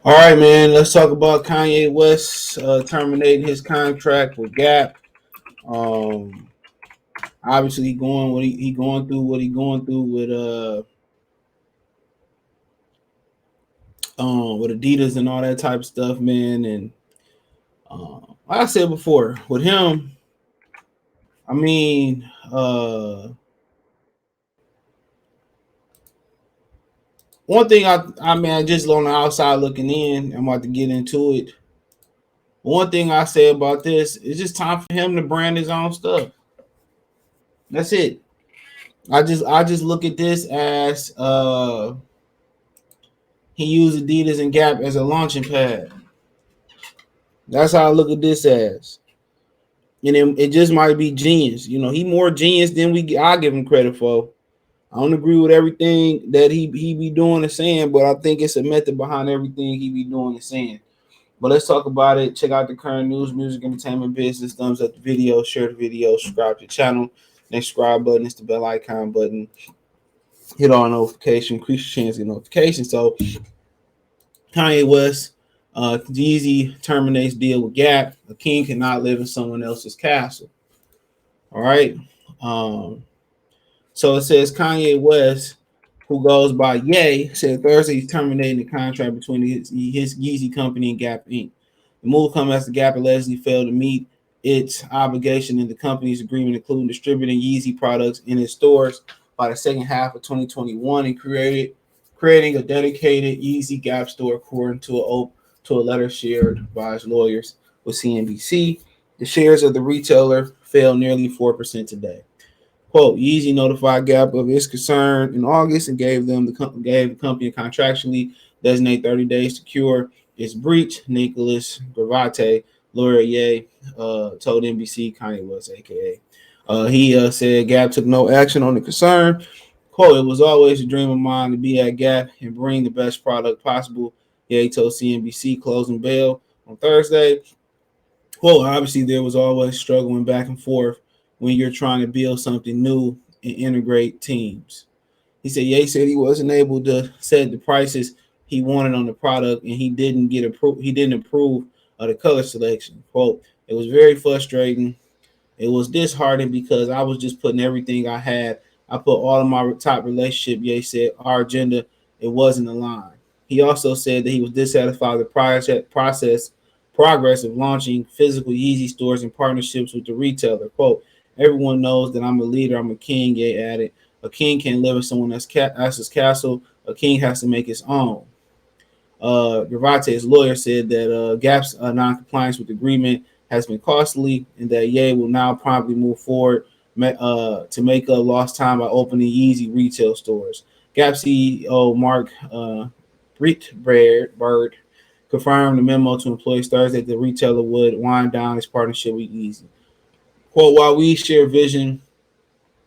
All right, man. Let's talk about Kanye West terminating his contract with Gap. Um, Obviously, he going through what he going through with Adidas and all that type of stuff, man. And like I said before, with him, I mean, one thing I mean, just on the outside looking in, I'm about to get into it. One thing I say about this is just time for him to brand his own stuff. That's it. I just look at this as he used Adidas and Gap as a launching pad. That's how I look at this as. And it just might be genius. You know, he more genius than I give him credit for. I don't agree with everything that he be doing and saying, but I think it's a method behind everything he be doing and saying. But let's talk about it. Check out the current news, music, entertainment, business. Thumbs up the video, share the video, subscribe to the channel. Next subscribe button is the bell icon button. Hit on notification, increase your chance to get notifications. So Kanye West, Yeezy terminates deal with Gap. A king cannot live in someone else's castle. All right. Um, so it says Kanye West, who goes by Ye, said Thursday he's terminating the contract between his Yeezy company and Gap Inc. The move comes as the Gap allegedly failed to meet its obligation in the company's agreement, including distributing Yeezy products in its stores by the second half of 2021 and creating a dedicated Yeezy Gap store, according to a letter shared by his lawyers with CNBC. The shares of the retailer fell nearly 4% today. Quote, Yeezy notified Gap of its concern in August and gave the company a contractually designated 30 days to cure its breach. Nicholas Gravate, lawyer Ye, told NBC Kanye West, a.k.a. He said Gap took no action on the concern. Quote, it was always a dream of mine to be at Gap and bring the best product possible. Ye told CNBC closing bell on Thursday. Quote, obviously there was always struggling back and forth when you're trying to build something new and integrate teams. He said Ye said he wasn't able to set the prices he wanted on the product and he didn't approve of the color selection. Quote, it was very frustrating. It was disheartening because I was just putting everything I had. I put all of my top relationship, Ye said, our agenda, it wasn't aligned. He also said that he was dissatisfied with the progress of launching physical Yeezy stores in partnerships with the retailer. Quote, everyone knows that I'm a leader. I'm a king, Ye added. A king can't live in someone else's castle. A king has to make his own. Gravate's lawyer said that Gap's non-compliance with the agreement has been costly and that Ye will now promptly move forward to make up lost time by opening Yeezy retail stores. Gap CEO Mark Bird confirmed the memo to employees Thursday that the retailer would wind down its partnership with Yeezy. Quote, while we share vision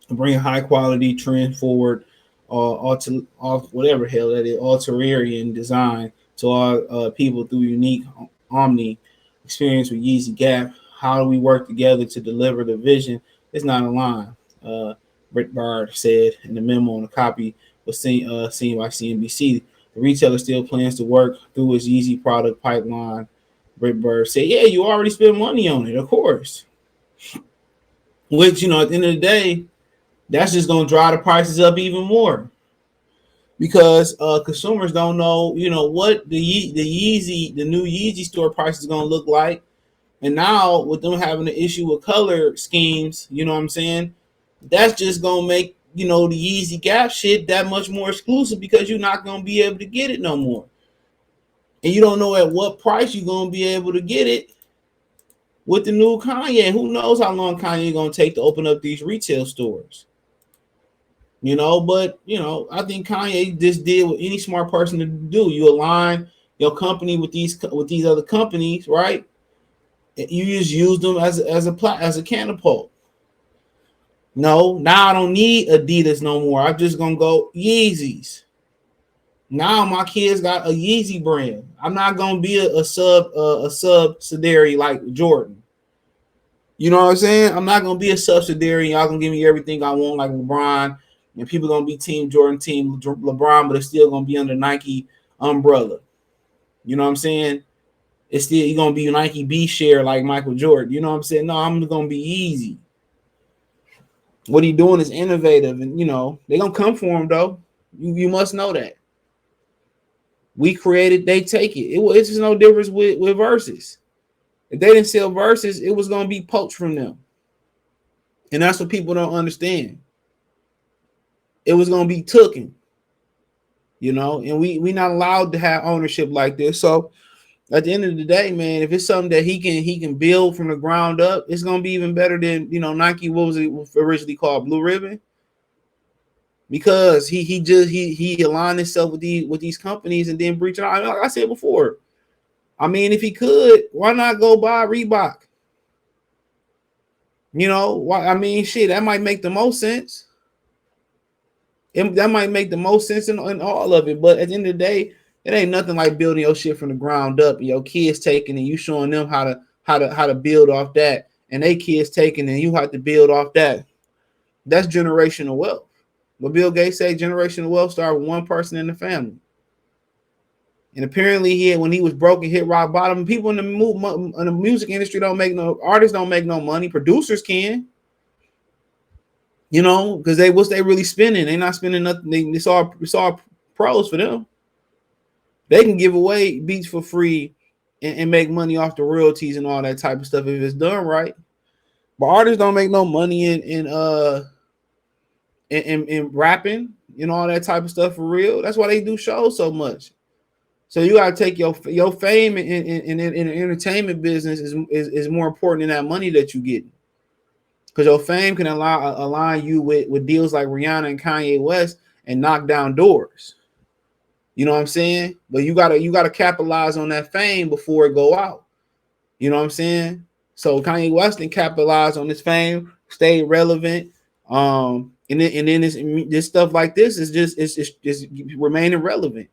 and bring a high quality trend forward, whatever hell that is, Alterian design to our people through unique omni experience with Yeezy Gap, how do we work together to deliver the vision? It's not aligned. Rick Bard said in the memo, and a copy was seen by CNBC. The retailer still plans to work through its Yeezy product pipeline. Rick Bird said, yeah, you already spent money on it, of course. Which, at the end of the day, that's just going to drive the prices up even more. Because consumers don't know, what the new Yeezy store price is going to look like. And now with them having an issue with color schemes, you know what I'm saying? That's just going to make, the Yeezy Gap shit that much more exclusive because you're not going to be able to get it no more. And you don't know at what price you're going to be able to get it with the new Kanye. Who knows how long Kanye going to take to open up these retail stores? But I think Kanye just did what any smart person to do. You align your company with these other companies, right? You just use them as a catapult. No, now I don't need Adidas no more. I'm just gonna go Yeezys. Now my kids got a Yeezy brand. I'm not gonna be a subsidiary like Jordan. You know what I'm saying? I'm not gonna be a subsidiary. Y'all gonna give me everything I want like LeBron, and people gonna be Team Jordan, Team LeBron, but it's still gonna be under Nike umbrella. You know what I'm saying? It's still you're gonna be Nike B share like Michael Jordan. You know what I'm saying? No, I'm gonna be easy. What he doing is innovative, and they gonna come for him though. You must know that. We created, they take it. It's just no difference with verses. If they didn't sell verses, it was gonna be poached from them, and that's what people don't understand. It was gonna be taken, and we not allowed to have ownership like this. So at the end of the day, man, if it's something that he can build from the ground up, it's gonna be even better than Nike. What was it originally called, Blue Ribbon? Because he aligned himself with these companies and then breaching out. Like I said before, I mean, if he could, why not go buy Reebok? Why? I mean, shit, that might make the most sense. That might make the most sense in all of it. But at the end of the day, it ain't nothing like building your shit from the ground up and your kids taking and you showing them how to build off that, and they kids taking and you have to build off that. That's generational wealth. What Bill Gates say, generational wealth started with one person in the family. And apparently, when he was broke and hit rock bottom, people in the music industry artists don't make no money. Producers can, because what's they really spending? They're not spending nothing. It's all pros for them. They can give away beats for free and make money off the royalties and all that type of stuff if it's done right. But artists don't make no money in rapping, all that type of stuff for real. That's why they do shows so much. So you gotta take your fame in the entertainment business is more important than that money that you get, because your fame can align you with deals like Rihanna and Kanye West and knock down doors. You know what I'm saying? But you gotta capitalize on that fame before it go out. You know what I'm saying? So Kanye West can capitalize on his fame, stay relevant, and then this stuff like this is just remaining relevant.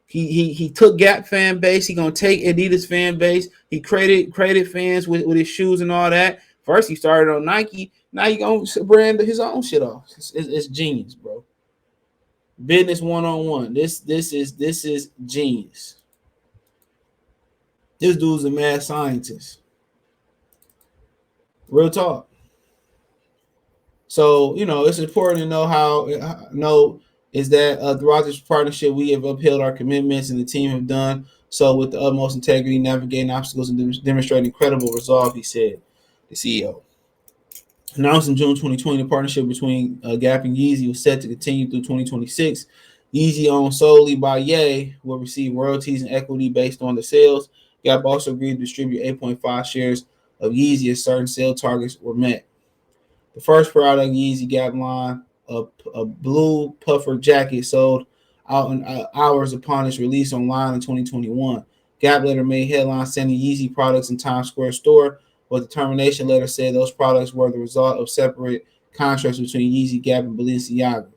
He took Gap fan base. He gonna take Adidas fan base. He created fans with his shoes and all that. First he started on Nike. Now he gonna brand his own shit off. It's genius, bro. Business 101. This is genius. This dude's a mad scientist. Real talk. So it's important to know is that throughout this partnership we have upheld our commitments and the team have done so with the utmost integrity, navigating obstacles and demonstrating incredible resolve. He said, the CEO. Announced in June 2020, the partnership between Gap and Yeezy was set to continue through 2026. Yeezy, owned solely by Ye, will receive royalties and equity based on the sales. Gap also agreed to distribute 8.5 shares of Yeezy as certain sale targets were met. The first product, Yeezy Gap line, a blue puffer jacket, sold out in hours upon its release online in 2021. Gap later made headlines sending Yeezy products in Times Square store, but the termination letter said those products were the result of separate contracts between Yeezy, Gap, and Balenciaga.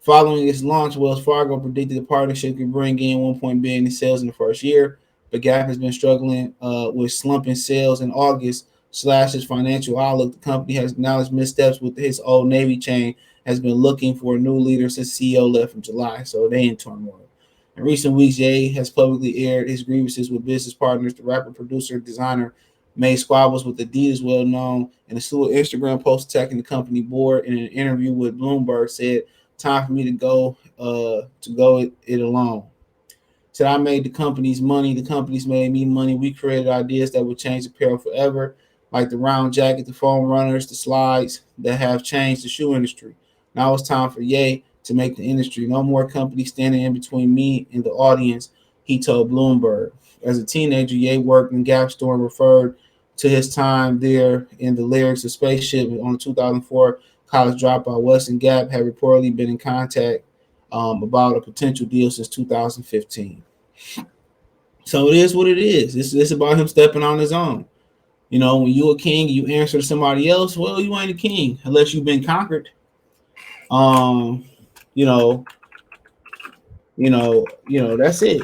Following its launch, Wells Fargo predicted the partnership could bring in 1 billion in sales in the first year, but Gap has been struggling with slumping sales in August. Slash his financial outlook, the company has acknowledged missteps with his Old Navy chain, has been looking for a new leader since CEO left in July, so they in turmoil. In recent weeks, Ye has publicly aired his grievances with business partners. The rapper, producer, designer made squabbles with Adidas, well known, in a slew of Instagram posts attacking the company board. In an interview with Bloomberg, said, "Time for me to go it alone." Said, "I made the companies money. The companies made me money. We created ideas that would change apparel forever, like the round jacket, the foam runners, the slides that have changed the shoe industry. Now it's time for Ye to make the industry. No more companies standing in between me and the audience," he told Bloomberg. As a teenager, Ye worked in Gap store and referred to his time there in the lyrics of Spaceship. On the 2004 college dropout, West and Gap had reportedly been in contact about a potential deal since 2015. So it is what it is. It's about him stepping on his own. When you a king, you answer to somebody else. Well, you ain't a king unless you've been conquered. Um, you know, that's it.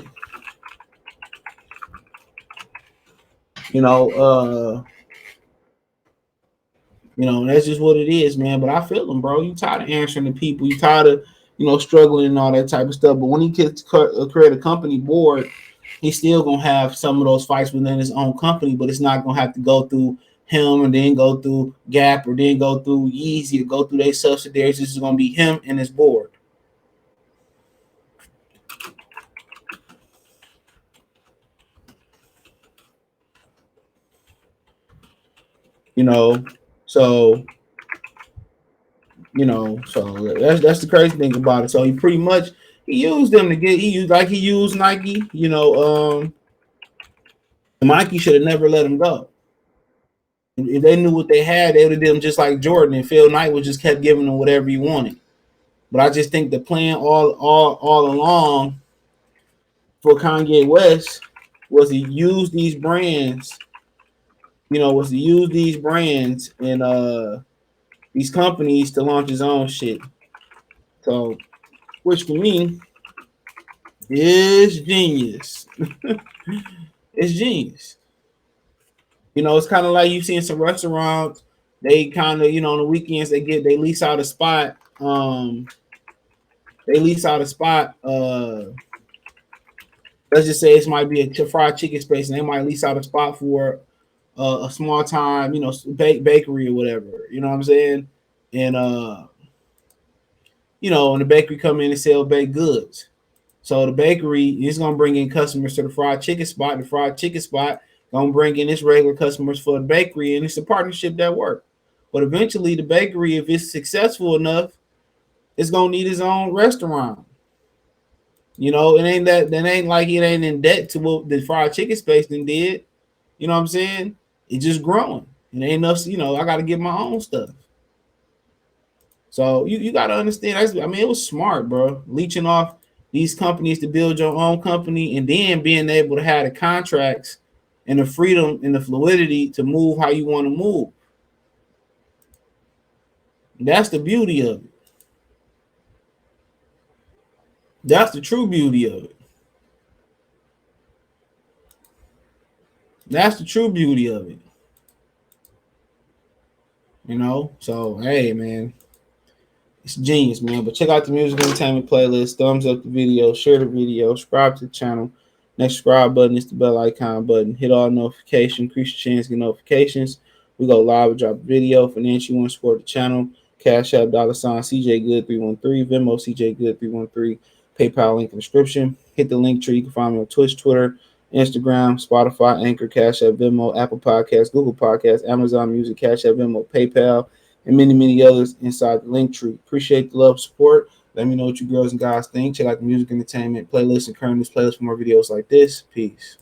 You know, uh, that's just what it is, man. But I feel them, bro. You tired of answering to people. You tired of struggling and all that type of stuff. But when he gets create a company board, he's still gonna have some of those fights within his own company, but it's not gonna have to go through him and then go through Gap or then go through Yeezy or go through their subsidiaries. This is gonna be him and his board. You know, so so that's the crazy thing about it. So he pretty much he used them to get he used Nike. Nike should have never let him go. If they knew what they had, they would have done just like Jordan, and Phil Knight would just kept giving them whatever he wanted. But I just think the plan all along for Kanye West was to use these brands, and these companies to launch his own shit. So, which for me is genius. It's genius. It's kind of like you see in some restaurants. They kind of, on the weekends they lease out a spot. They lease out a spot. Let's just say it might be a fried chicken space, and they might lease out a spot for a small time, bakery or whatever. You know what I'm saying? And when the bakery come in and sell baked goods. So the bakery is gonna bring in customers to the fried chicken spot. The fried chicken spot gonna bring in its regular customers for the bakery, and it's a partnership that works. But eventually, the bakery, if it's successful enough, it's gonna need its own restaurant. It ain't like it ain't in debt to what the fried chicken space then did. You know what I'm saying? It's just growing. It ain't enough. I got to get my own stuff. So you got to understand. It was smart, bro. Leeching off these companies to build your own company, and then being able to have the contracts and the freedom and the fluidity to move how you want to move. That's the beauty of it. That's the true beauty of it. That's the true beauty of it. So hey, man, it's genius, man. But check out the music entertainment playlist. Thumbs up the video, share the video, subscribe to the channel. Next subscribe button is the bell icon button. Hit all notifications, increase your chance to get notifications. We go live, we drop a video. Financially, you want to support the channel. Cash App, $ CJ Good 313, Venmo CJ Good 313, PayPal link in the description. Hit the link tree. You can find me on Twitch, Twitter, Instagram, Spotify, Anchor, Cash App, Venmo, Apple Podcasts, Google Podcasts, Amazon Music, Cash App, Venmo, PayPal, and many, many others inside the link tree. Appreciate the love, support. Let me know what you girls and guys think. Check out the music entertainment playlist and current news playlist for more videos like this. Peace.